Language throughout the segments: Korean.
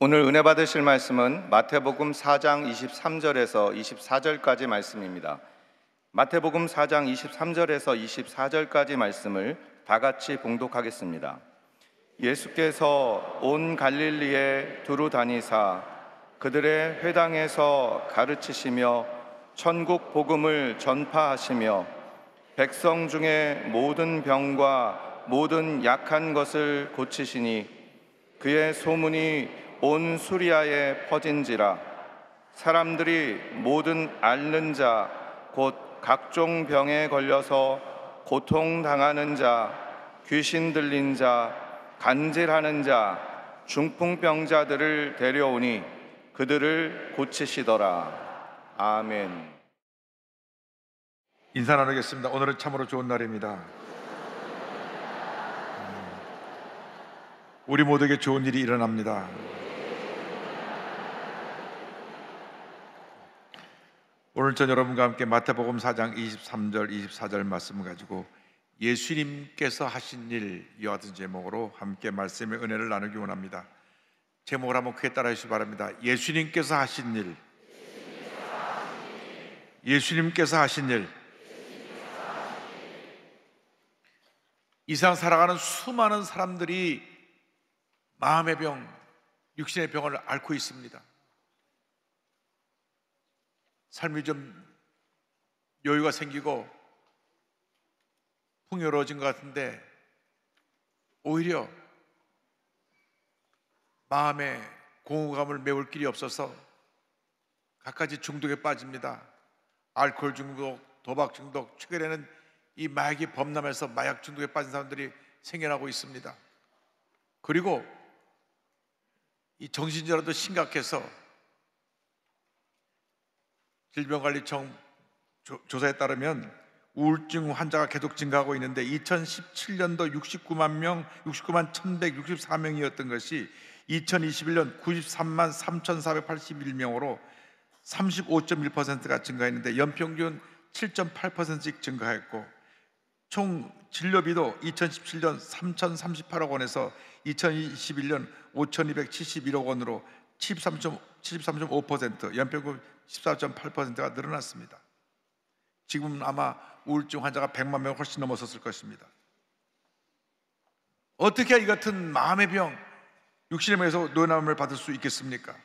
오늘 은혜 받으실 말씀은 마태복음 4장 23절에서 24절까지 말씀입니다. 마태복음 4장 23절에서 24절까지 말씀을 다 같이 봉독하겠습니다. 예수께서 온 갈릴리에 두루 다니사 그들의 회당에서 가르치시며 천국 복음을 전파하시며 백성 중에 모든 병과 모든 약한 것을 고치시니 그의 소문이 온 수리아에 퍼진지라. 사람들이 모든 앓는 자 곧 각종 병에 걸려서 고통당하는 자, 귀신 들린 자, 간질하는 자, 중풍병자들을 데려오니 그들을 고치시더라. 아멘. 인사 나누겠습니다. 오늘은 참으로 좋은 날입니다. 우리 모두에게 좋은 일이 일어납니다. 오늘 전 여러분과 함께 마태복음 4장 23절, 24절 말씀을 가지고 예수님께서 하신 일, 이와 같은 제목으로 함께 말씀의 은혜를 나누기 원합니다. 제목을 한번 크게 따라 주시기 바랍니다. 예수님께서 하신 일. 예수님께서 하신 일. 이 세상 살아가는 수많은 사람들이 마음의 병, 육신의 병을 앓고 있습니다. 삶이 좀 여유가 생기고 풍요로워진 것 같은데 오히려 마음에 공허감을 메울 길이 없어서 갖가지 중독에 빠집니다. 알코올 중독, 도박 중독, 최근에는 이 마약이 범람해서 마약 중독에 빠진 사람들이 생겨나고 있습니다. 그리고 이 정신질환도 심각해서 질병관리청 조사에 따르면 우울증 환자가 계속 증가하고 있는데 2017년도 69만 1164명이었던 것이 2021년 93만 3481명으로 35.1%가 증가했는데 연평균 7.8%씩 증가했고 총 진료비도 2017년 3,038억 원에서 2021년 5,271억 원으로 73.5%, 연평균 14.8%가 늘어났습니다. 지금은 아마 우울증 환자가 100만 명을 훨씬 넘어섰을 것입니다. 어떻게 이 같은 마음의 병, 육신의 병에서 노연함을 받을 수 있겠습니까?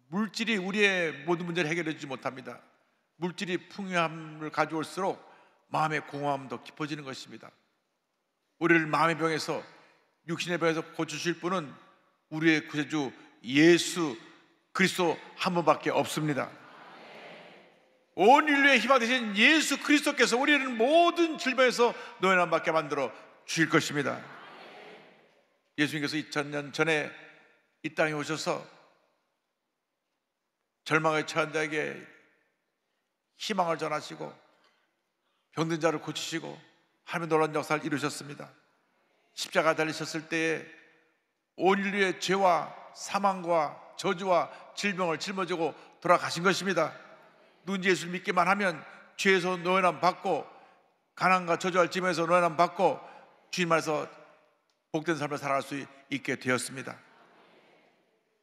물질이 우리의 모든 문제를 해결해 주지 못합니다. 물질이 풍요함을 가져올수록 마음의 공허함도 깊어지는 것입니다. 우리를 마음의 병에서, 육신의 병에서 고치실 분은 우리의 구세주 예수 그리스도 한 분밖에 없습니다. 온 인류의 희망 되신 예수 그리스도께서 우리는 모든 질병에서 노연함 받게 만들어 주실 것입니다. 예수님께서 2000년 전에 이 땅에 오셔서 절망에 처한 자에게 희망을 전하시고 병든 자를 고치시고 하나님의 놀라운 역사를 이루셨습니다. 십자가 달리셨을 때에 온 인류의 죄와 사망과 저주와 질병을 짊어지고 돌아가신 것입니다. 누군지 예수를 믿기만 하면 죄에서 노연함 받고 가난과 저주할 짐에서 노연함 받고 주님 안에서 복된 삶을 살아갈 수 있게 되었습니다.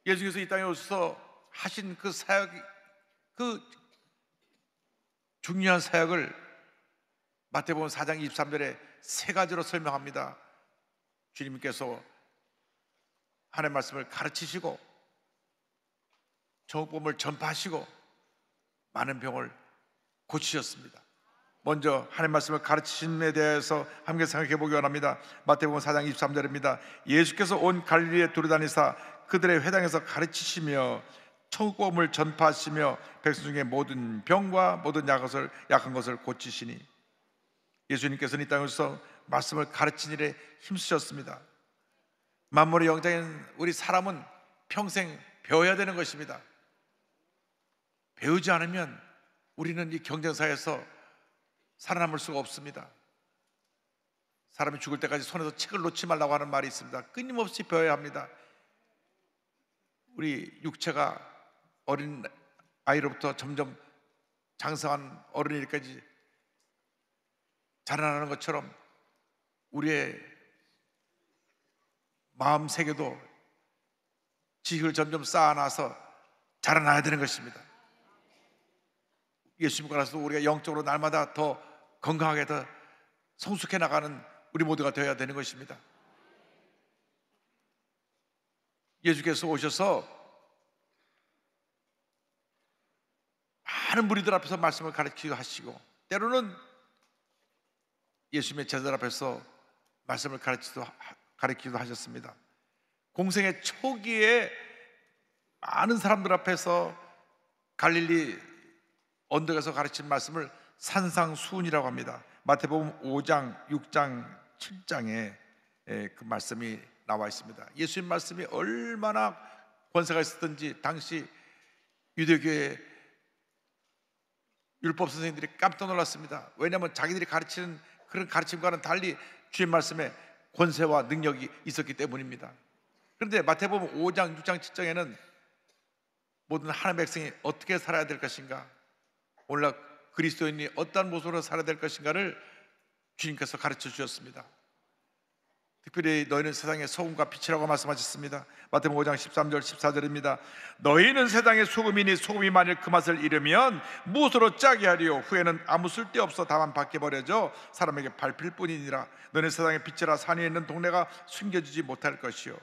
예수께서 이 땅에 오셔서 하신 그 사역, 그 중요한 사역을 마태복음 4장 23절에 세 가지로 설명합니다. 주님께서 하나님의 말씀을 가르치시고 천국복음을 전파하시고 많은 병을 고치셨습니다. 먼저 하나님의 말씀을 가르치심에 대해서 함께 생각해 보기 원합니다. 마태복음 4장 23절입니다. 예수께서 온 갈릴리에 두루다니사 그들의 회당에서 가르치시며 천국복음을 전파하시며 백성 중에 모든 병과 모든 약한 것을 고치시니. 예수님께서는 이 땅에서 말씀을 가르친 일에 힘쓰셨습니다. 만물의 영장인 우리 사람은 평생 배워야 되는 것입니다. 배우지 않으면 우리는 이 경쟁사에서 살아남을 수가 없습니다. 사람이 죽을 때까지 손에서 책을 놓지 말라고 하는 말이 있습니다. 끊임없이 배워야 합니다. 우리 육체가 어린 아이로부터 점점 장성한 어른이기까지 자라나는 것처럼 우리의 마음 세계도 지식을 점점 쌓아놔서 자라나야 되는 것입니다. 예수 믿고 나서 우리가 영적으로 날마다 더 건강하게 더 성숙해 나가는 우리 모두가 되어야 되는 것입니다. 예수께서 오셔서 많은 무리들 앞에서 말씀을 가르치기도 하시고, 때로는 예수님의 제자들 앞에서 말씀을 가르치기도 하셨습니다. 공생의 초기에 많은 사람들 앞에서 갈릴리 언덕에서 가르친 말씀을 산상수훈이라고 합니다. 마태복음 5장, 6장, 7장에 그 말씀이 나와 있습니다. 예수님 말씀이 얼마나 권세가 있었던지 당시 유대교의 율법 선생님들이 깜짝 놀랐습니다. 왜냐하면 자기들이 가르치는 그런 가르침과는 달리 주님 말씀에 권세와 능력이 있었기 때문입니다. 그런데 마태복음 5장, 6장, 7장에는 모든 하나님의 백성이 어떻게 살아야 될 것인가, 오늘날 그리스도인이 어떠한 모습으로 살아야 될 것인가를 주님께서 가르쳐 주셨습니다. 특별히 너희는 세상의 소금과 빛이라고 말씀하셨습니다. 마태복음 5장 13절 14절입니다. 너희는 세상의 소금이니 소금이 만일 그 맛을 잃으면 무엇으로 짜게 하리요? 후에는 아무 쓸데없어 다만 밖에 버려져 사람에게 밟힐 뿐이니라. 너희는 세상의 빛이라 산 위에 있는 동네가 숨겨지지 못할 것이요.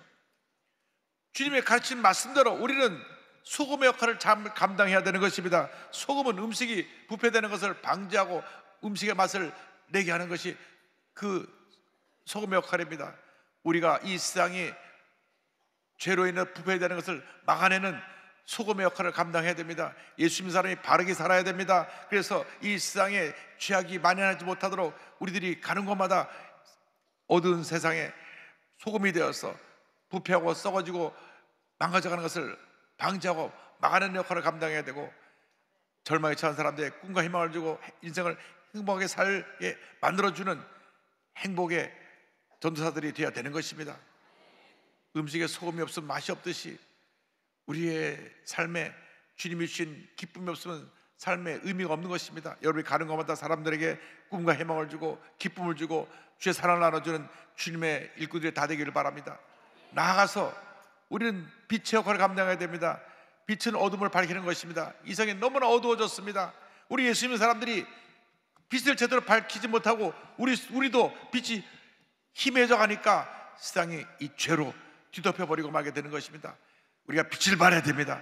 주님의 가르친 말씀대로 우리는 소금의 역할을 잘 감당해야 되는 것입니다. 소금은 음식이 부패되는 것을 방지하고 음식의 맛을 내게 하는 것이 그 소금의 역할입니다. 우리가 이 세상이 죄로 인해 부패되는 것을 막아내는 소금의 역할을 감당해야 됩니다. 예수 믿는 사람이 바르게 살아야 됩니다. 그래서 이 세상에 죄악이 만연하지 못하도록 우리들이 가는 곳마다 어두운 세상에 소금이 되어서 부패하고 썩어지고 망가져가는 것을 방지하고 막아내는 역할을 감당해야 되고, 절망에 처한 사람들의 꿈과 희망을 주고 인생을 행복하게 살게 만들어주는 행복의 전도사들이 되어야 되는 것입니다. 음식에 소금이 없으면 맛이 없듯이 우리의 삶에 주님이 주신 기쁨이 없으면 삶에 의미가 없는 것입니다. 여러분이 가는 곳마다 사람들에게 꿈과 희망을 주고 기쁨을 주고 주의 사랑을 나눠주는 주님의 일꾼들이 다 되기를 바랍니다. 나아가서 우리는 빛의 역할을 감당해야 됩니다. 빛은 어둠을 밝히는 것입니다. 이 세상이 너무나 어두워졌습니다. 우리 예수 믿는 사람들이 빛을 제대로 밝히지 못하고 우리도 빛이 희미해져 가니까 세상이 이 죄로 뒤덮여버리고 말게 되는 것입니다. 우리가 빛을 발해야 됩니다.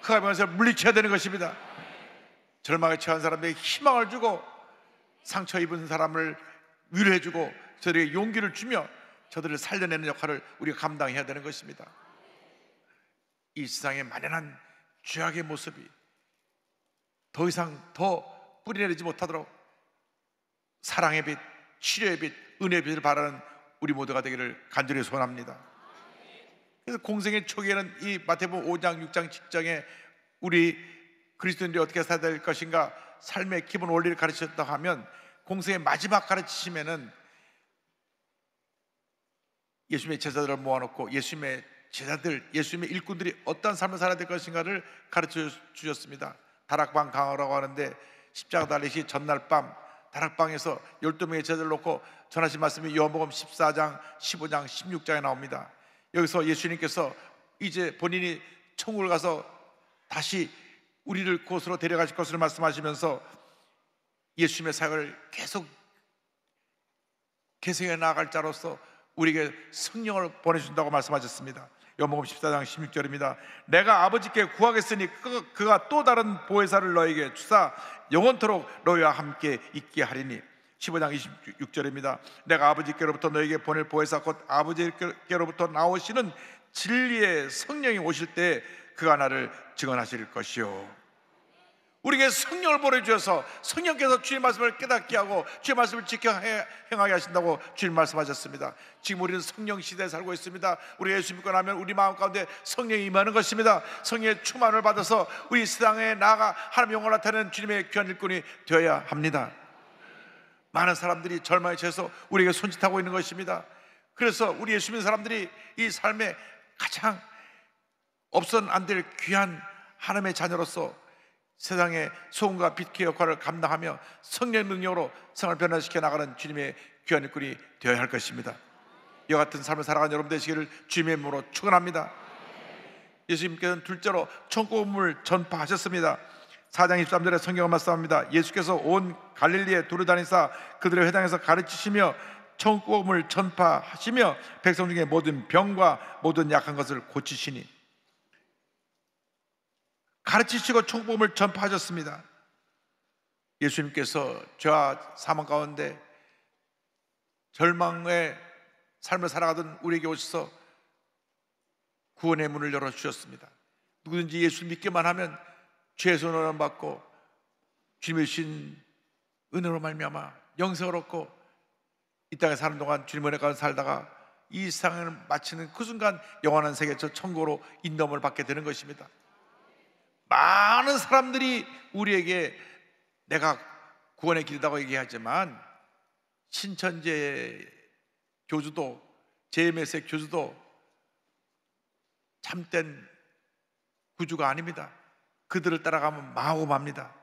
흑암의 권세를 물리쳐야 되는 것입니다. 절망에 처한 사람들에게 희망을 주고 상처 입은 사람을 위로해주고 저들에게 용기를 주며 저들을 살려내는 역할을 우리가 감당해야 되는 것입니다. 이 세상에 만연한 죄악의 모습이 더 이상 더 뿌리내리지 못하도록 사랑의 빛, 치료의 빛, 은혜의 빛을 바라는 우리 모두가 되기를 간절히 소원합니다. 그래서 공생의 초기에는 이 마태복음 5장, 6장, 7장에 우리 그리스도인들이 어떻게 살아야 될 것인가, 삶의 기본 원리를 가르치셨다고 하면, 공생의 마지막 가르치심에는 예수님의 제자들을 모아놓고 예수님의 제자들, 예수님의 일꾼들이 어떤 삶을 살아야 될 것인가를 가르쳐 주셨습니다. 다락방 강화라고 하는데, 십자가 달리시 전날 밤 다락방에서 12명의 제자들을 놓고 전하신 말씀이 요한복음 14장, 15장, 16장에 나옵니다. 여기서 예수님께서 이제 본인이 천국을 가서 다시 우리를 그곳으로 데려가실 것을 말씀하시면서 예수님의 사역을 계속 계승해 나아갈 자로서 우리에게 성령을 보내준다고 말씀하셨습니다. 요한복음 14장 16절입니다. 내가 아버지께 구하겠으니 그가 또 다른 보혜사를 너에게 주사 영원토록 너희와 함께 있게 하리니. 15장 26절입니다. 내가 아버지께로부터 너에게 보낼 보혜사 곧 아버지께로부터 나오시는 진리의 성령이 오실 때 그가 나를 증언하실 것이요. 우리에게 성령을 보내주셔서 성령께서 주의 말씀을 깨닫게 하고 주의 말씀을 지켜 행하게 하신다고 주님 말씀하셨습니다. 지금 우리는 성령 시대에 살고 있습니다. 우리 예수 믿고 나면 우리 마음 가운데 성령이 임하는 것입니다. 성령의 충만을 받아서 우리 세상에 나아가 하나님의 영광을 나타내는 주님의 귀한 일꾼이 되어야 합니다. 많은 사람들이 절망에 처해서 우리에게 손짓하고 있는 것입니다. 그래서 우리 예수 믿는 사람들이 이 삶에 가장 없어는 안 될 귀한 하나님의 자녀로서 세상의 소금과 빛의 역할을 감당하며 성령의 능력으로 세상을 변화시켜 나가는 주님의 귀한 일꾼이 되어야 할 것입니다. 이와 같은 삶을 살아가는 여러분 되시기를 주님의 이름으로 축원합니다. 예수님께서는 둘째로 천국음을 전파하셨습니다. 4장 23절에 성경을 말씀합니다. 예수께서 온 갈릴리에 두루다니사 그들의 회당에서 가르치시며 천국음을 전파하시며 백성 중에 모든 병과 모든 약한 것을 고치시니, 가르치시고 천국음을 전파하셨습니다. 예수님께서 죄와 사망 가운데 절망의 삶을 살아가던 우리에게 오셔서 구원의 문을 열어주셨습니다. 누구든지 예수 믿기만 하면 죄의 선언을 받고 주님의 주신 은혜로 말미암아 영생을 얻고 이 땅에 사는 동안 주님의 은혜 가운데 살다가 이 세상을 마치는 그 순간 영원한 세계 저 천국으로 인도함을 받게 되는 것입니다. 많은 사람들이 우리에게 내가 구원의 길이라고 얘기하지만 신천지 교주도 JMS의 교주도 참된 구주가 아닙니다. 그들을 따라가면 마오마입니다.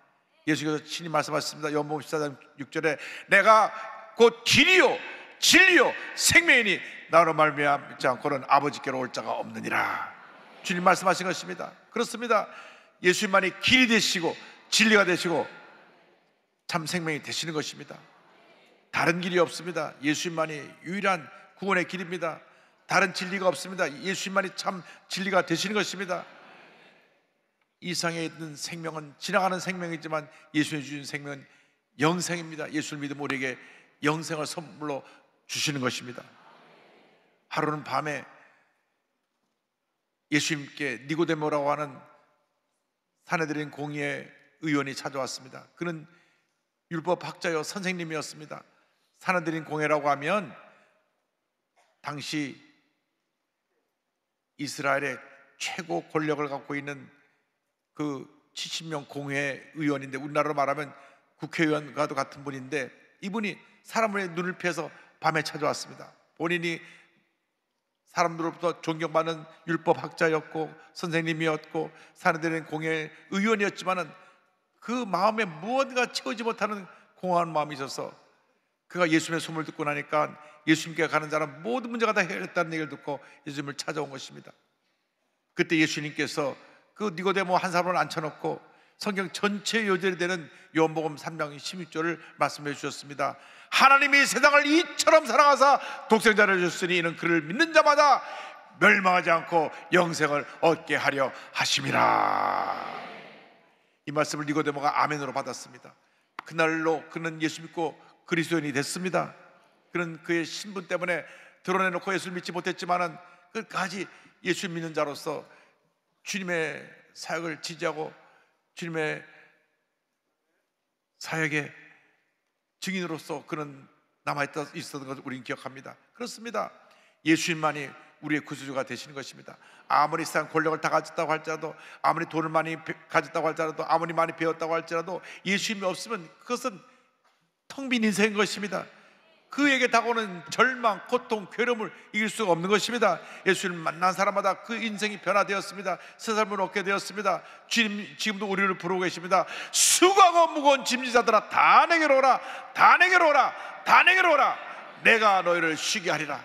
예수께서 친히 말씀하셨습니다. 요한복음 14장 6절에 내가 곧 길이요 진리요 생명이니 나로 말미암지 않고는 아버지께로 올 자가 없느니라. 주님 말씀하신 것입니다. 그렇습니다. 예수님만이 길이 되시고 진리가 되시고 참 생명이 되시는 것입니다. 다른 길이 없습니다. 예수님만이 유일한 구원의 길입니다. 다른 진리가 없습니다. 예수님만이 참 진리가 되시는 것입니다. 이 세상에 있는 생명은 지나가는 생명이지만 예수님이 주신 생명은 영생입니다. 예수를 믿으면 우리에게 영생을 선물로 주시는 것입니다. 하루는 밤에 예수님께 니고데모라고 하는 사내들인 공의의 의원이 찾아왔습니다. 그는 율법학자요 선생님이었습니다. 사내들인 공회라고 하면 당시 이스라엘의 최고 권력을 갖고 있는 그 70명 공회 의원인데, 우리나라로 말하면 국회의원과도 같은 분인데, 이분이 사람의 눈을 피해서 밤에 찾아왔습니다. 본인이 사람들로부터 존경받는 율법학자였고 선생님이었고 사내들인 공회 의원이었지만은 그 마음에 무언가 채우지 못하는 공허한 마음이 있어서 그가 예수님의 소문을 듣고 나니까 예수님께 가는 자는 모든 문제가 다 해결됐다는 얘기를 듣고 예수님을 찾아온 것입니다. 그때 예수님께서 그 니고데모 한 사람을 앉혀놓고 성경 전체 요절이 되는 요한복음 3장 16절을 말씀해 주셨습니다. 하나님이 세상을 이처럼 사랑하사 독생자를 주셨으니 이는 그를 믿는 자마다 멸망하지 않고 영생을 얻게 하려 하심이라. 이 말씀을 니고데모가 아멘으로 받았습니다. 그날로 그는 예수 믿고 그리스도인이 됐습니다. 그는 그의 신분 때문에 드러내놓고 예수를 믿지 못했지만은 끝까지 예수 믿는 자로서 주님의 사역을 지지하고 주님의 사역의 증인으로서 그는 남아있었던 것을 우리는 기억합니다. 그렇습니다. 예수님만이 우리의 구주가 되시는 것입니다. 아무리 세상 권력을 다 가졌다고 할지라도, 아무리 돈을 많이 가졌다고 할지라도, 아무리 많이 배웠다고 할지라도 예수님이 없으면 그것은 텅 빈 인생인 것입니다. 그에게 다가오는 절망, 고통, 괴로움을 이길 수가 없는 것입니다. 예수를 만난 사람마다 그 인생이 변화되었습니다. 새 삶을 얻게 되었습니다. 주님 지금도 우리를 부르고 계십니다. 수고하고 무거운 짐지자들아 다 내게로 오라, 다 내게로 오라, 다 내게로 오라. 내가 너희를 쉬게 하리라.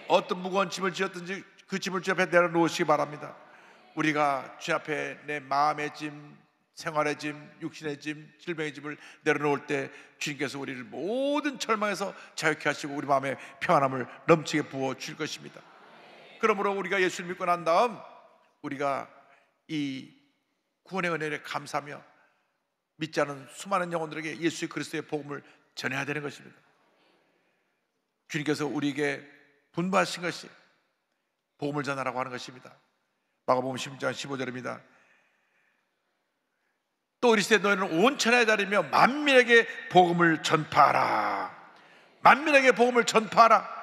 어떤 무거운 짐을 지었든지 그 짐을 주 앞에 내려놓으시기 바랍니다. 우리가 주 앞에 내 마음의 짐, 생활의 짐, 육신의 짐, 질병의 짐을 내려놓을 때 주님께서 우리를 모든 절망에서 자유케 하시고 우리 마음에 평안함을 넘치게 부어줄 것입니다. 그러므로 우리가 예수를 믿고 난 다음 우리가 이 구원의 은혜를 감사하며 믿지 않은 수많은 영혼들에게 예수 그리스도의 복음을 전해야 되는 것입니다. 주님께서 우리에게 분부하신 것이 복음을 전하라고 하는 것입니다. 마가복음 16장 15절입니다. 또 이르시되 너희는 온 천하에 다니며 만민에게 복음을 전파하라. 만민에게 복음을 전파하라.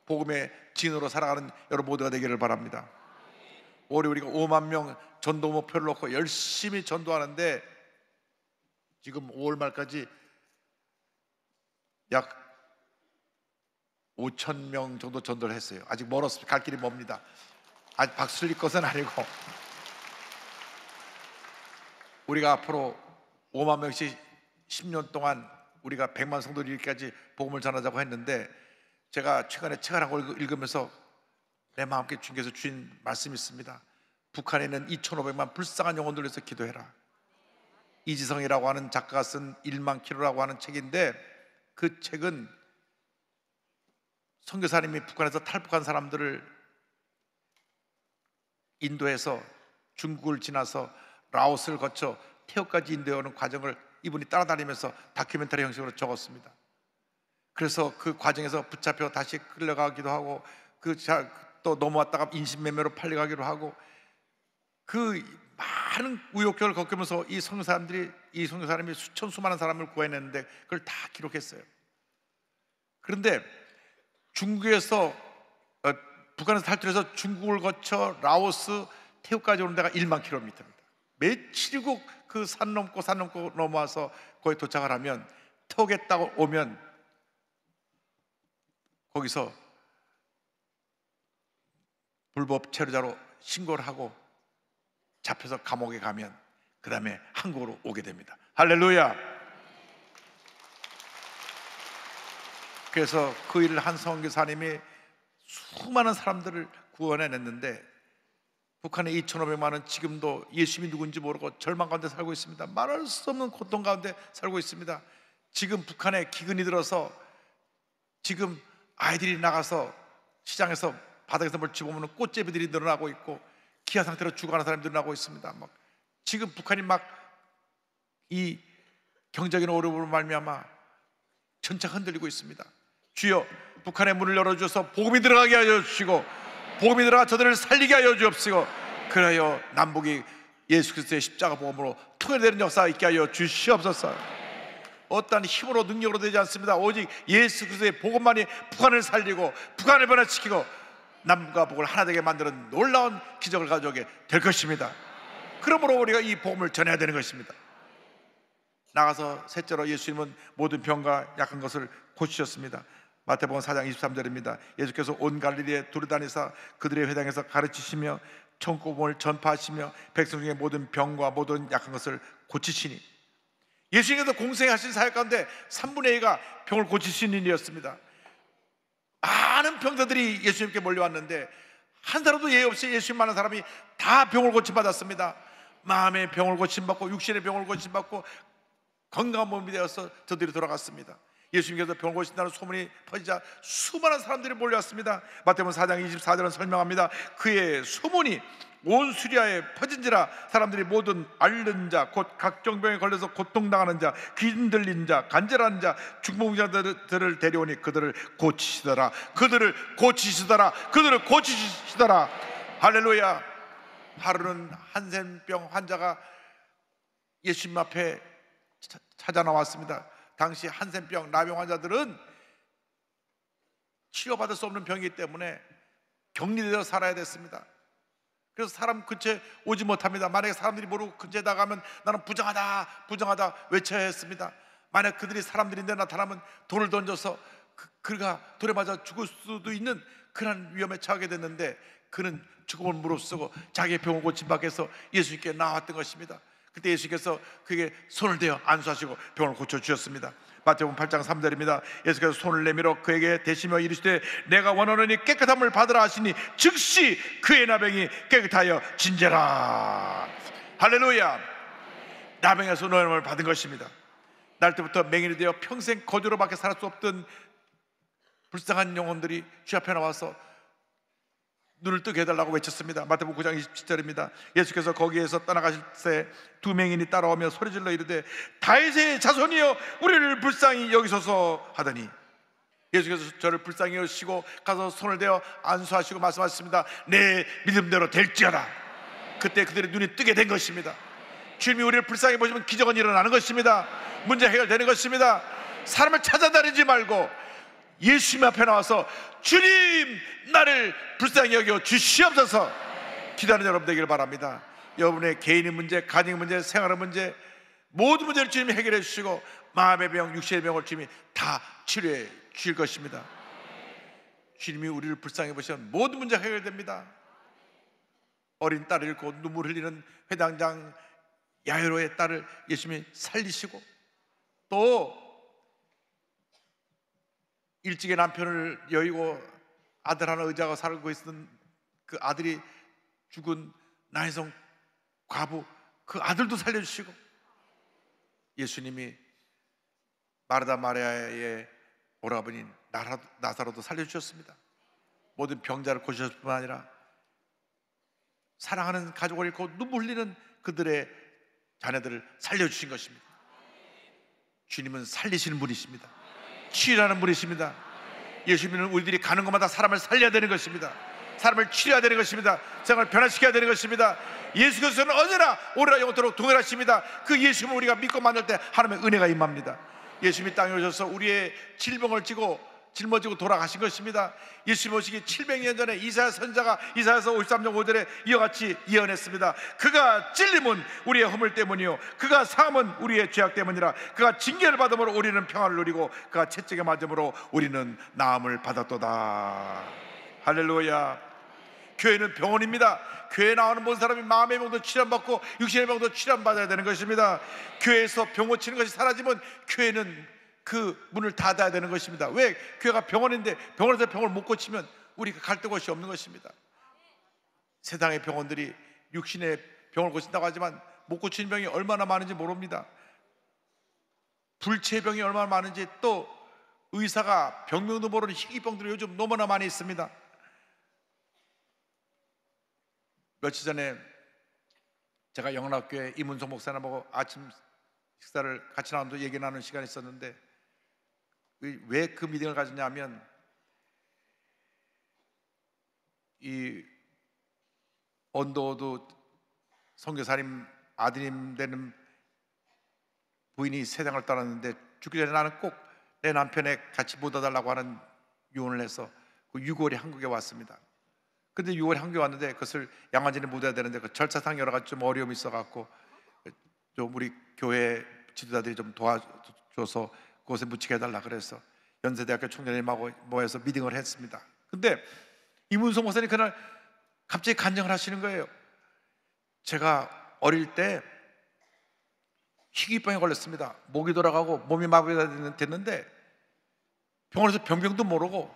복음의 진으로 살아가는 여러분 모두가 되기를 바랍니다. 올해 우리가 5만 명 전도 목표를 놓고 열심히 전도하는데 지금 5월 말까지 약 5천 명 정도 전도를 했어요. 아직 멀었습니다. 갈 길이 멉니다. 아직 박수 칠 것은 아니고 우리가 앞으로 5만 명씩 10년 동안 우리가 100만 성도를 이르기까지 복음을 전하자고 했는데, 제가 최근에 책을 한 걸 읽으면서 내 마음께 주님께서 주신 말씀이 있습니다. 북한에 있는 2,500만 불쌍한 영혼들 위해서 기도해라. 이지성이라고 하는 작가가 쓴 1만 킬로라고 하는 책인데, 그 책은 선교사님이 북한에서 탈북한 사람들을 인도해서 중국을 지나서 라오스를 거쳐 태국까지 인도해오는 과정을 이분이 따라다니면서 다큐멘터리 형식으로 적었습니다. 그래서 그 과정에서 붙잡혀 다시 끌려가기도 하고, 또 넘어왔다가 인신매매로 팔려가기도 하고, 그 많은 우여곡절을 겪으면서 이 선교사님이 수많은 사람을 구해냈는데 그걸 다 기록했어요. 그런데 중국에서 북한에서 탈출해서 중국을 거쳐 라오스, 태국까지 오는 데가 1만 킬로미터입니다. 며칠이고 그 산 넘고 넘어와서 거기 도착을 하면, 태국에 딱 오면 거기서 불법 체류자로 신고를 하고 잡혀서 감옥에 가면 그 다음에 한국으로 오게 됩니다. 할렐루야. 그래서 그 일을 한 선교사님이 수많은 사람들을 구원해냈는데, 북한의 2,500만은 지금도 예수님이 누군지 모르고 절망 가운데 살고 있습니다. 말할 수 없는 고통 가운데 살고 있습니다. 지금 북한에 기근이 들어서 지금 아이들이 나가서 시장에서 바닥에서 뭘 집어먹는 꽃제비들이 늘어나고 있고, 기아 상태로 죽어가는 사람이 늘어나고 있습니다. 지금 북한이 이 경제적인 어려움으로 말미암아 전차 흔들리고 있습니다. 주여, 북한의 문을 열어주셔서 복음이 들어가게 하여 주시고, 복음이 들어가 저들을 살리게 하여 주옵시고, 그래야 남북이 예수 그리스도의 십자가 복음으로 통일되는 역사가 있게 하여 주시옵소서. 어떠한 힘으로 능력으로 되지 않습니다. 오직 예수 그리스도의 복음만이 북한을 살리고 북한을 변화시키고 남과 북을 하나 되게 만드는 놀라운 기적을 가져오게 될 것입니다. 그러므로 우리가 이 복음을 전해야 되는 것입니다. 나가서 셋째로, 예수님은 모든 병과 약한 것을 고치셨습니다. 마태복음 4장 23절입니다. 예수께서 온 갈릴리에 두루다니사 그들의 회당에서 가르치시며 천국복음을 전파하시며 백성 중에 모든 병과 모든 약한 것을 고치시니, 예수님께서 공생하신 사역 가운데 3분의 2가 병을 고치신 일이었습니다. 많은 병자들이 예수님께 몰려왔는데 한 사람도 예의 없이 예수님 만난 사람이 다 병을 고침받았습니다. 마음의 병을 고침받고 육신의 병을 고침받고 건강한 몸이 되어서 저들이 돌아갔습니다. 예수님께서 병을 고친다는 소문이 퍼지자 수많은 사람들이 몰려왔습니다. 마태복음 4장 24절은 설명합니다. 그의 소문이 온 수리아에 퍼진지라 사람들이 모든 앓는 자, 곧 각종 병에 걸려서 고통당하는 자, 귀 들린 자, 간절한 자, 중풍자들을 데려오니 그들을 고치시더라. 그들을 고치시더라. 그들을 고치시더라. 할렐루야. 하루는 한센병 환자가 예수님 앞에 찾아 나왔습니다. 당시 한센병, 나병 환자들은 치료받을 수 없는 병이기 때문에 격리되어 살아야 됐습니다. 그래서 사람 근처에 오지 못합니다. 만약에 사람들이 모르고 근처에 나가면 나는 부정하다, 부정하다 외쳐야 했습니다. 만약 그들이 사람들인데 나타나면 돌을 던져서 그가 돌에 맞아 죽을 수도 있는 그런 위험에 처하게 됐는데, 그는 죽음을 무릅쓰고 자기의 병을 고침받기 위해서 예수님께 나왔던 것입니다. 그때 예수께서 그에게 손을 대어 안수하시고 병을 고쳐주셨습니다. 마태복음 8장 3절입니다. 예수께서 손을 내밀어 그에게 대시며 이르시되 내가 원하노니 깨끗함을 받으라 하시니 즉시 그의 나병이 깨끗하여 진제라. 할렐루야. 나병에서 노염을 받은 것입니다. 날 때부터 맹인이 되어 평생 거주로 밖에 살 수 없던 불쌍한 영혼들이 주 앞에 나와서 눈을 뜨게 해달라고 외쳤습니다. 마태복음 9장 27절입니다. 예수께서 거기에서 떠나가실 때 두 맹인이 따라오며 소리질러 이르되 다윗의 자손이여 우리를 불쌍히 여기소서 하더니, 예수께서 저를 불쌍히 여기시고 가서 손을 대어 안수하시고 말씀하셨습니다. 내 믿음대로 될지어다. 그때 그들의 눈이 뜨게 된 것입니다. 주님이 우리를 불쌍히 보시면 기적은 일어나는 것입니다. 문제 해결되는 것입니다. 사람을 찾아다니지 말고 예수님 앞에 나와서 주님 나를 불쌍히 여겨 주시옵소서 기도하는 여러분 되기를 바랍니다. 여러분의 개인의 문제, 가정의 문제, 생활의 문제, 모든 문제를 주님이 해결해 주시고 마음의 병, 육신의 병을 주님이 다 치료해 주실 것입니다. 주님이 우리를 불쌍히 보시면 모든 문제가 해결됩니다. 어린 딸을 잃고 눈물 흘리는 회당장 야이로의 딸을 예수님이 살리시고, 또 일찍이 남편을 여의고 아들 하나 의지하고 살고 있었던 그 아들이 죽은 나인성 과부 그 아들도 살려주시고, 예수님이 마르다 마리아의 오라버니 나사로도 살려주셨습니다. 모든 병자를 고치셨을 뿐만 아니라 사랑하는 가족을 잃고 눈물 흘리는 그들의 자녀들을 살려주신 것입니다. 주님은 살리시는 분이십니다. 치유하는 분이십니다. 예수님은 우리들이 가는 곳마다 사람을 살려야 되는 것입니다. 사람을 치료해야 되는 것입니다. 세상을 변화시켜야 되는 것입니다. 예수 그리스도는 언제나 오래라 영원토록 동일하십니다. 그 예수님을 우리가 믿고 만날 때 하나님의 은혜가 임합니다. 예수님이 땅에 오셔서 우리의 질병을 지고 짊어지고 돌아가신 것입니다. 예수님 오시기 700년 전에 이사야 선지자가 이사야서 53장 5절에 이와 같이 예언했습니다. 그가 찔림은 우리의 허물 때문이요 그가 상함은 우리의 죄악 때문이라. 그가 징계를 받음으로 우리는 평안을 누리고 그가 채찍에 맞음으로 우리는 나음을 받았도다. 할렐루야. 교회는 병원입니다. 교회에 나오는 모든 사람이 마음의 병도 치료받고 육신의 병도 치료받아야 되는 것입니다. 교회에서 병 고치는 것이 사라지면 교회는 그 문을 닫아야 되는 것입니다. 왜? 교회가 병원인데 병원에서 병을 못 고치면 우리가 갈 곳이 없는 것입니다. 세상의 병원들이 육신의 병을 고친다고 하지만 못 고치는 병이 얼마나 많은지 모릅니다. 불치병이 얼마나 많은지, 또 의사가 병명도 모르는 희귀병들이 요즘 너무나 많이 있습니다. 며칠 전에 제가 영락교회 이문성 목사님하고 아침 식사를 같이 나누면서 얘기 나누는 시간이 있었는데, 왜 그 미팅을 가졌냐면, 이 언더우드 선교사님 아드님 되는 부인이 세상을 떠났는데 죽기 전에 나는 꼭 내 남편에 같이 묻어달라고 하는 유언을 해서 그 6월에 한국에 왔습니다. 근데 6월에 한국에 왔는데 그것을 양화진에 묻어야 되는데 그 절차상 여러 가지 좀 어려움이 있어갖고 좀 우리 교회 지도자들이 좀 도와줘서 그곳에 묻히게 해달라 그래서 연세대학교 총장님하고 모여서 미팅을 했습니다. 근데 이문성 목사님 그날 갑자기 간증을 하시는 거예요. 제가 어릴 때 희귀병에 걸렸습니다. 목이 돌아가고 몸이 마비가 됐는데 병원에서 병명도 모르고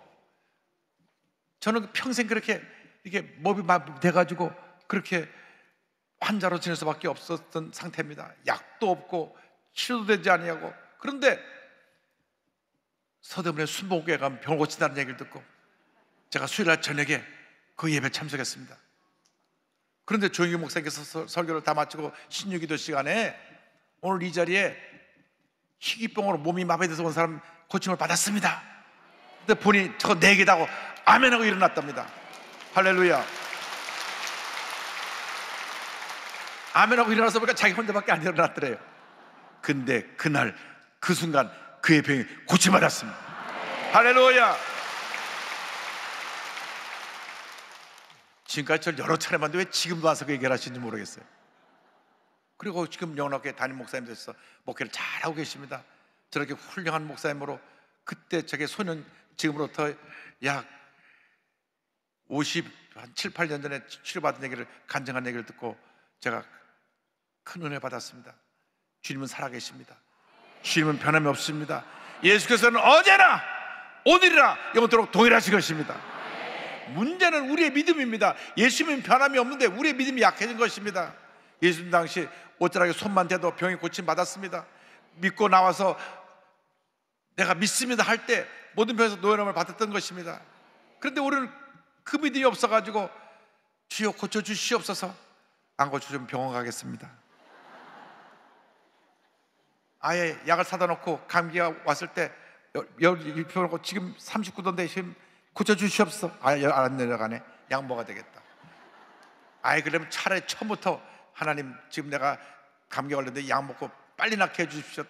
저는 평생 그렇게 이게 몸이 마비돼가지고 그렇게 환자로 지낼 수밖에 없었던 상태입니다. 약도 없고 치료도 되지 아니하고. 그런데 서대문에 순복교회 가면 병을 고친다는 얘기를 듣고 제가 수요일날 저녁에 그 예배에 참석했습니다. 그런데 조영규 목사님께서 설교를 다 마치고 신유기도 시간에 오늘 이 자리에 희귀병으로 몸이 마비돼서 온 사람 고침을 받았습니다. 근데 본인이 저거 4개다 하고 아멘하고 일어났답니다. 할렐루야. 아멘하고 일어나서 보니까 자기 혼자밖에 안 일어났더래요. 근데 그날 그 순간 그의 병이 고침받았습니다. 할렐루야. 지금까지 저를 여러 차례 봤는데 왜 지금도 와서 그 얘기를 하시는지 모르겠어요. 그리고 지금 영락교회 담임 목사님 되셔서 목회를 잘하고 계십니다. 저렇게 훌륭한 목사님으로 그때 저게 소년 지금으로부터 약 57, 8년 전에 치료받은 얘기를 간증한 얘기를 듣고 제가 큰 은혜 받았습니다. 주님은 살아계십니다. 주님은 변함이 없습니다. 예수께서는 어제나 오늘이나 영원토록 동일하신 것입니다. 문제는 우리의 믿음입니다. 예수님은 변함이 없는데 우리의 믿음이 약해진 것입니다. 예수님 당시 옷자락에 손만 대도 병이 고침받았습니다. 믿고 나와서 내가 믿습니다 할 때 모든 병에서 노연함을 받았던 것입니다. 그런데 우리는 그 믿음이 없어가지고 주여 고쳐주시옵소서, 안 고쳐주면 병원 가겠습니다. 아예 약을 사다 놓고 감기가 왔을 때 열 펴놓고 지금 39도인데 지금 고쳐주시옵소서, 아예 안 내려가네, 약 먹어야 되겠다. 아예 그러면 차라리 처음부터 하나님 지금 내가 감기 걸렸는데 약 먹고 빨리 낫게 해주십시오,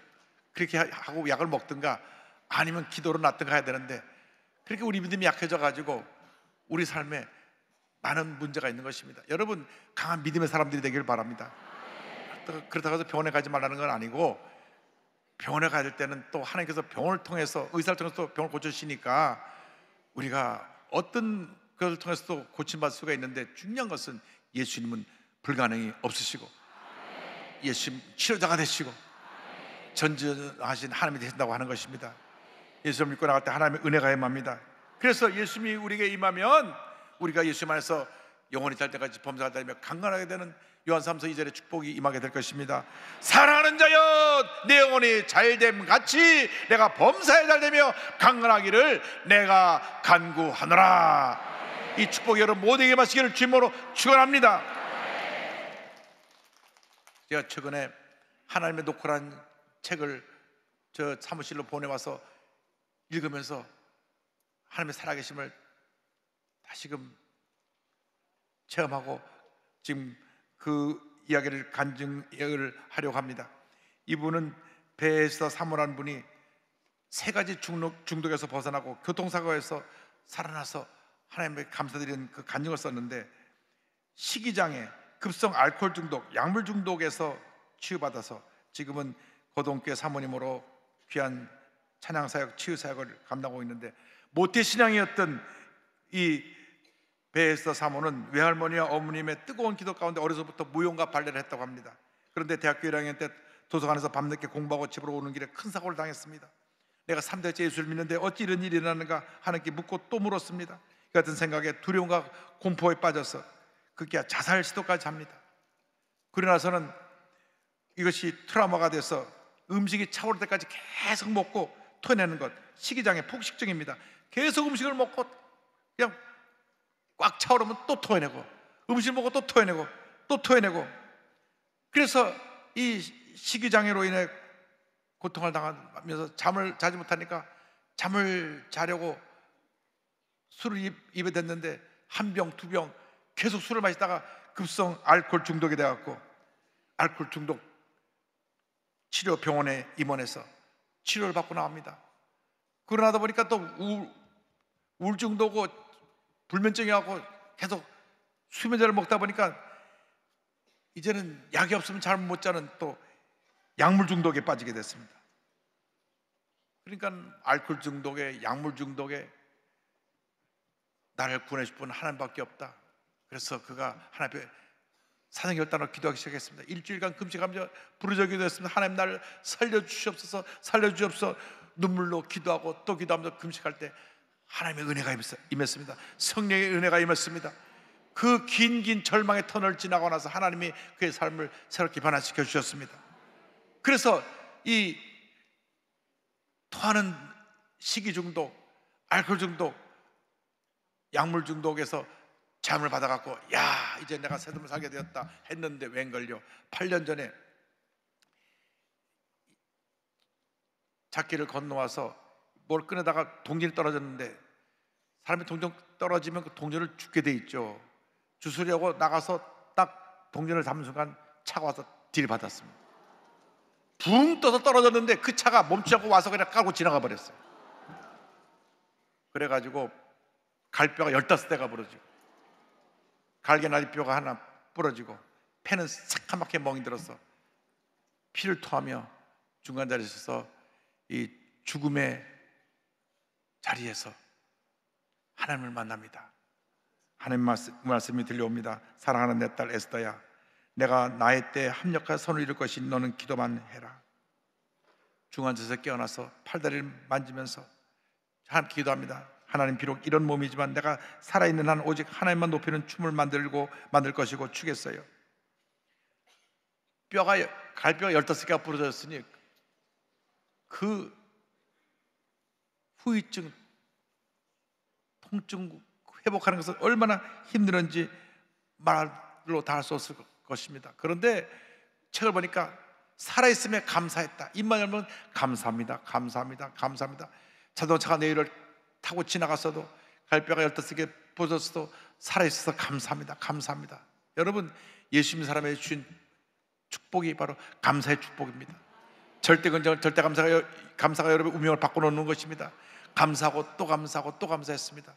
그렇게 하고 약을 먹든가 아니면 기도로 낫든가 해야 되는데, 그렇게 우리 믿음이 약해져 가지고 우리 삶에 많은 문제가 있는 것입니다. 여러분, 강한 믿음의 사람들이 되길 바랍니다. 그렇다고 해서 병원에 가지 말라는 건 아니고, 병원에 가야 될 때는 또 하나님께서 병원을 통해서, 의사를 통해서 또 병을 고쳐주시니까 우리가 어떤 것을 통해서도 고침받을 수가 있는데, 중요한 것은 예수님은 불가능이 없으시고 예수님 치료자가 되시고 전지하신 하나님이 되신다고 하는 것입니다. 예수를 믿고 나갈 때 하나님의 은혜가 임합니다. 그래서 예수님이 우리에게 임하면 우리가 예수님 안에서 영원히 살 때까지 범사가 다니며 강건하게 되는 요한삼서 2절의 축복이 임하게 될 것입니다. 사랑하는 자여, 내 영혼이 잘됨 같이 내가 범사에 잘되며 강건하기를 내가 간구하노라. 이 축복이 여러분 모두에게 마시기를 주님으로 축원합니다. 제가 최근에 하나님의 노크란 책을 저 사무실로 보내와서 읽으면서 하나님의 살아계심을 다시금 체험하고 지금 그 이야기를 간증을 하려고 합니다. 이분은 배에서 사모라는 분이 세 가지 중독에서 벗어나고 교통사고에서 살아나서 하나님께 감사드리는 그 간증을 썼는데, 식이장애, 급성 알코올 중독, 약물 중독에서 치유받아서 지금은 고동교회 사모님으로 귀한 찬양사역, 치유사역을 감당하고 있는데, 모태신앙이었던 이 베에스더 사모는 외할머니와 어머님의 뜨거운 기도 가운데 어려서부터 무용과 발레를 했다고 합니다. 그런데 대학교 1학년 때 도서관에서 밤늦게 공부하고 집으로 오는 길에 큰 사고를 당했습니다. 내가 3대째 예수를 믿는데 어찌 이런 일이 일어나는가 하나님께 묻고 또 물었습니다. 이 같은 생각에 두려움과 공포에 빠져서 그게 자살 시도까지 합니다. 그러고 나서는 이것이 트라우마가 돼서 음식이 차오를 때까지 계속 먹고 토해내는 것, 식이장애, 폭식증입니다. 계속 음식을 먹고 그냥 꽉 차오르면 또 토해내고, 음식을 먹고 또 토해내고 또 토해내고, 그래서 이 식이장애로 인해 고통을 당하면서 잠을 자지 못하니까 잠을 자려고 술을 입에 댔는데 한 병, 두 병 계속 술을 마시다가 급성 알코올 중독이 돼갖고 알코올 중독 치료 병원에 입원해서 치료를 받고 나옵니다. 그러다 보니까 또 우울증도 오고 불면증이 하고 계속 수면제를 먹다 보니까 이제는 약이 없으면 잠을 못 자는 또 약물 중독에 빠지게 됐습니다. 그러니까 알코올 중독에, 약물 중독에 나를 구원해 분 하나님밖에 없다. 그래서 그가 하나님 앞에 사정결단으로 기도하기 시작했습니다. 일주일간 금식하면서 부르짖기도 했습니다. 하나님 나를 살려주시옵소서, 살려주시옵소서. 눈물로 기도하고 또 기도하면서 금식할 때 하나님의 은혜가 임했습니다. 성령의 은혜가 임했습니다. 그 긴 절망의 터널을 지나고 나서 하나님이 그의 삶을 새롭게 변화시켜 주셨습니다. 그래서 이 토하는 식이 중독, 알코올 중독, 약물 중독에서 잠을 받아갖고 야, 이제 내가 새 몸을 살게 되었다 했는데 웬걸요, 8년 전에 잣길을 건너와서 뭘 꺼내다가 동전이 떨어졌는데, 사람이 동전 떨어지면 그 동전을 죽게 돼 있죠. 주스려고 나가서 딱 동전을 담는 순간 차가 와서 들이받았습니다. 붕 떠서 떨어졌는데 그 차가 멈추지 않고 와서 그냥 까고 지나가 버렸어요. 그래가지고 갈뼈가 15대가 부러지고 갈개나리뼈가 하나 부러지고 폐는 새까맣게 멍이 들어서 피를 토하며 중간 자리에 서서 이 죽음의 자리에서 하나님을 만납니다. 하나님 말씀이 들려옵니다. 사랑하는 내 딸 에스더야, 내가 나의 때에 합력한 선을 이룰 것이니 너는 기도만 해라. 중간 자리에서 깨어나서 팔다리를 만지면서 하나님께 기도합니다. 하나님, 비록 이런 몸이지만 내가 살아있는 한 오직 하나님만 높이는 춤을 만들 것이고 추겠어요. 갈뼈가 15개가 부러졌으니 그 후유증, 통증 회복하는 것은 얼마나 힘들었는지 말로 다 할 수 없을 것입니다. 그런데 책을 보니까 살아있음에 감사했다. 입만 열면 감사합니다, 감사합니다, 감사합니다. 자동차가 내 위를 타고 지나갔어도 갈뼈가 15개 부서졌어도 살아있어서 감사합니다, 감사합니다. 여러분, 예수 믿는 사람에게 주신 축복이 바로 감사의 축복입니다. 절대 긍정, 절대 감사가 여러분의 운명을 바꿔놓는 것입니다. 감사하고 또 감사하고 또 감사했습니다.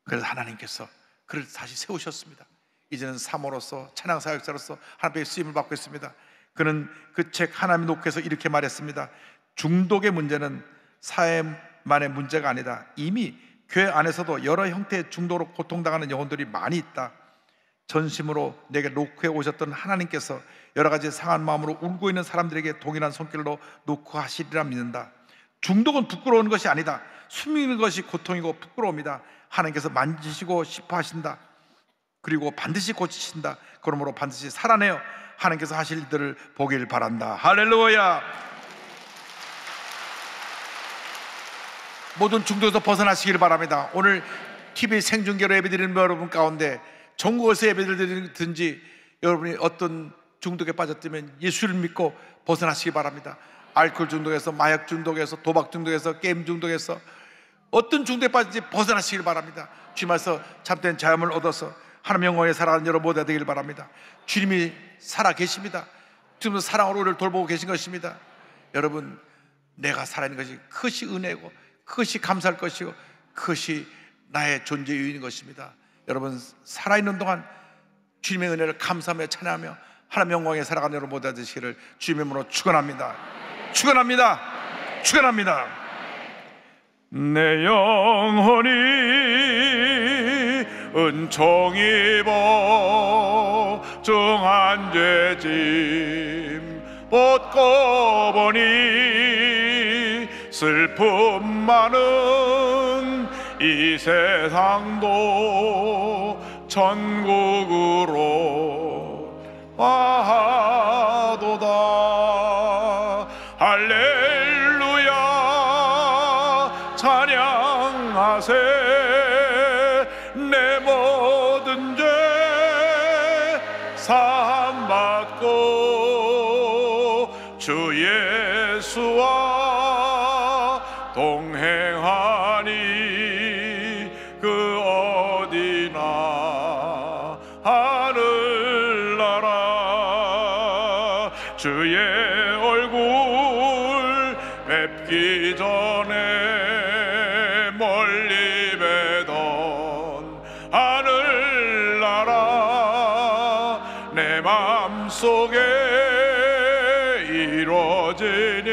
그래서 하나님께서 그를 다시 세우셨습니다. 이제는 사모로서, 찬양사역자로서 하나님의 쓰임을 받고 있습니다. 그는 그 책 하나님의 녹회에서 이렇게 말했습니다. 중독의 문제는 사회만의 문제가 아니다. 이미 교회 안에서도 여러 형태의 중독으로 고통당하는 영혼들이 많이 있다. 전심으로 내게 녹회에 오셨던 하나님께서 여러 가지 상한 마음으로 울고 있는 사람들에게 동일한 손길로 녹화하시리라 믿는다. 중독은 부끄러운 것이 아니다. 숨기는 것이 고통이고 부끄러움이다. 하나님께서 만지시고 싶어 하신다. 그리고 반드시 고치신다. 그러므로 반드시 살아내어 하나님께서 하실 일들을 보길 바란다. 할렐루야. 모든 중독에서 벗어나시길 바랍니다. 오늘 TV 생중계로 예배드리는 여러분 가운데 전국에서 예배드리든지 여러분이 어떤 중독에 빠졌다면 예수를 믿고 벗어나시기 바랍니다. 알코올 중독에서, 마약 중독에서, 도박 중독에서, 게임 중독에서 어떤 중독에 빠진지 벗어나시길 바랍니다. 주님께서 참된 자유함을 얻어서 하나님의 영광에 살아가는 여러분 모두가 되길 바랍니다. 주님이 살아 계십니다. 지금도 사랑으로 우리를 돌보고 계신 것입니다. 여러분, 내가 살아있는 것이 그것이 은혜고 그것이 감사할 것이고 그것이 나의 존재 이유인 것입니다. 여러분, 살아있는 동안 주님의 은혜를 감사하며 찬양하며 하나님의 영광에 살아가는 여러분 모두가 되시기를 주님의 이름으로 축원합니다. 축원합니다. 축원합니다. 내 영혼이 은총 입어 정한 죄짐 벗고 보니 슬픔 많은 이 세상도 천국으로 와도다. 할렐루야 찬양하세. 내 모든 죄 사함받고 주 예수와 동행하니 그 어디나 하늘나라. 주의 얼굴 뵙기 전에 멀리 뵈던 하늘나라 내 맘속에 이루어지니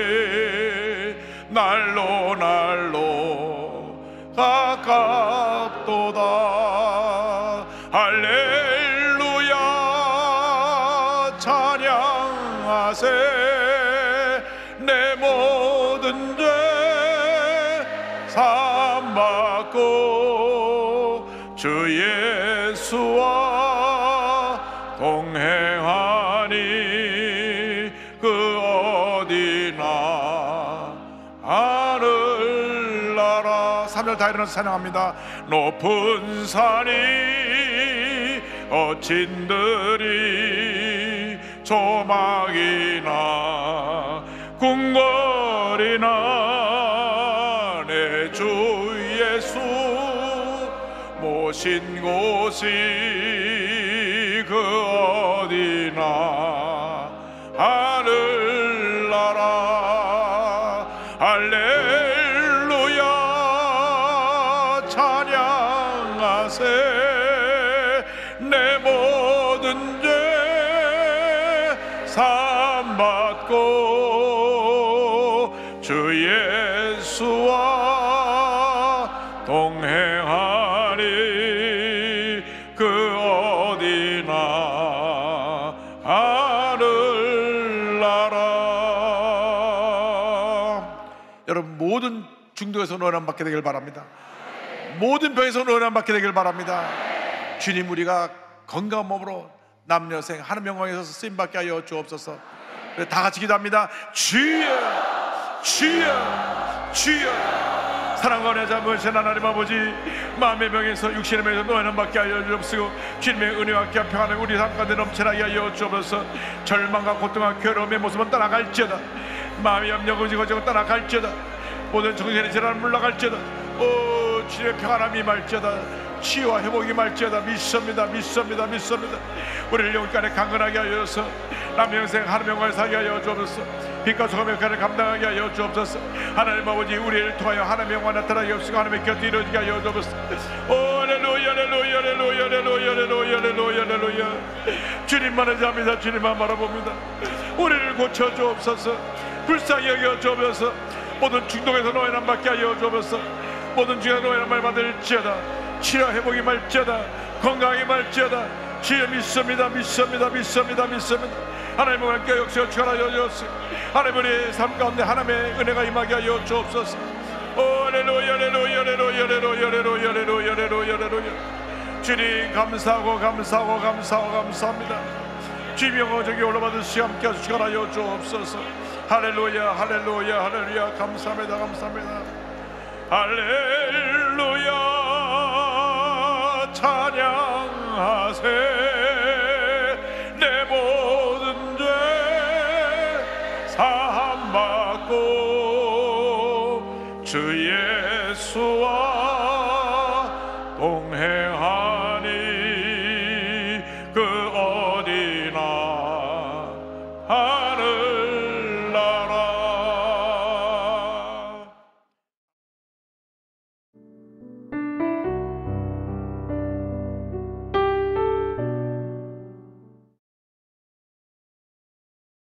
날로 날로 가깝도다. 할렐루야 찬양하세. 내 모든 죄 사함받고 주 예수와 동행하니 그 어디나 하늘나라. 3절 다 일어나서 찬양합니다. 높은 산이 어친들이 조막이나 궁궐이나 내 주 예수 모신 곳이 그 어디나 하늘나라. 할렐루야 찬양하세. 내 모든 죄 사함받고 주 예수와 동행하니 그 어디나 하늘나라. 여러분, 모든 중독에서 노란 받게 되길 바랍니다. 모든 병에서 노란 받게 되길 바랍니다. 주님, 우리가 건강한 몸으로 남녀생 하나님의 영광에서 쓰임받게 하여 주옵소서. 다 같이 기도합니다. 주여 주여 주여. 사랑과 은혜 잡으신 하나님 아버지, 마음의 병에서 육신의 병에서 노예는 받게 하여 주옵시고 주님의 은혜와 귀한 평안을 우리 삶 가운데 넘쳐나게 하여 주옵소서. 절망과 고통과 괴로움의 모습은 떠나갈지어다. 마음의 염려고 지고 떠나갈지어다. 모든 정신의 질환은 물러갈지어다. 오, 주님의 평안함이 말지어다. 치유와 회복이 말지어다. 믿습니다. 믿습니다. 믿습니다. 우리를 영원까지 강건하게 하여서 남의 영생 하나님의 영광을 살게 하여 주옵소서. 빛과 소금의 역할을 감당하게 하여 주옵소서. 하나님 아버지, 우리를 통하여 하나님의 영광 나타나게 하옵시고 하나님의 곁에 이루어지게 하여 주옵소서. 오, 할렐루야 할렐루야 할렐루야 할렐루야 할렐루야 할렐루야 할렐루야. 주님만을 잡니다. 주님만 바라봅니다. 우리를 고쳐 주옵소서. 불쌍히 여겨 주옵소서. 모든 중독에서 노예남 받게 하여 주옵소서. 모든 중에 노예남 말 받을지어다. 치료 회복이 말지어다. 건강이 말지어다. 주여 믿습니다. 믿습니다. 믿습니다. 믿습니다. 하나님과 함께 역사가 축하하여 주옵소서. 하나님, 우리의 삶 가운데 하나님의 은혜가 임하게 하여 주옵소서. 오, 할렐루야 할렐루야 할렐루야 할렐루야 할렐루야 할렐루야 할렐루야 할렐루야. 주님 감사하고 감사하고 감사하고 감사합니다. 주님 영광적이 올라받으시 함께 하시기 하여 주옵소서. 할렐루야 할렐루야 할렐루야. 감사합니다 감사합니다. 할렐루야 찬양하세. 내 모든 죄 사함받고 주 예수와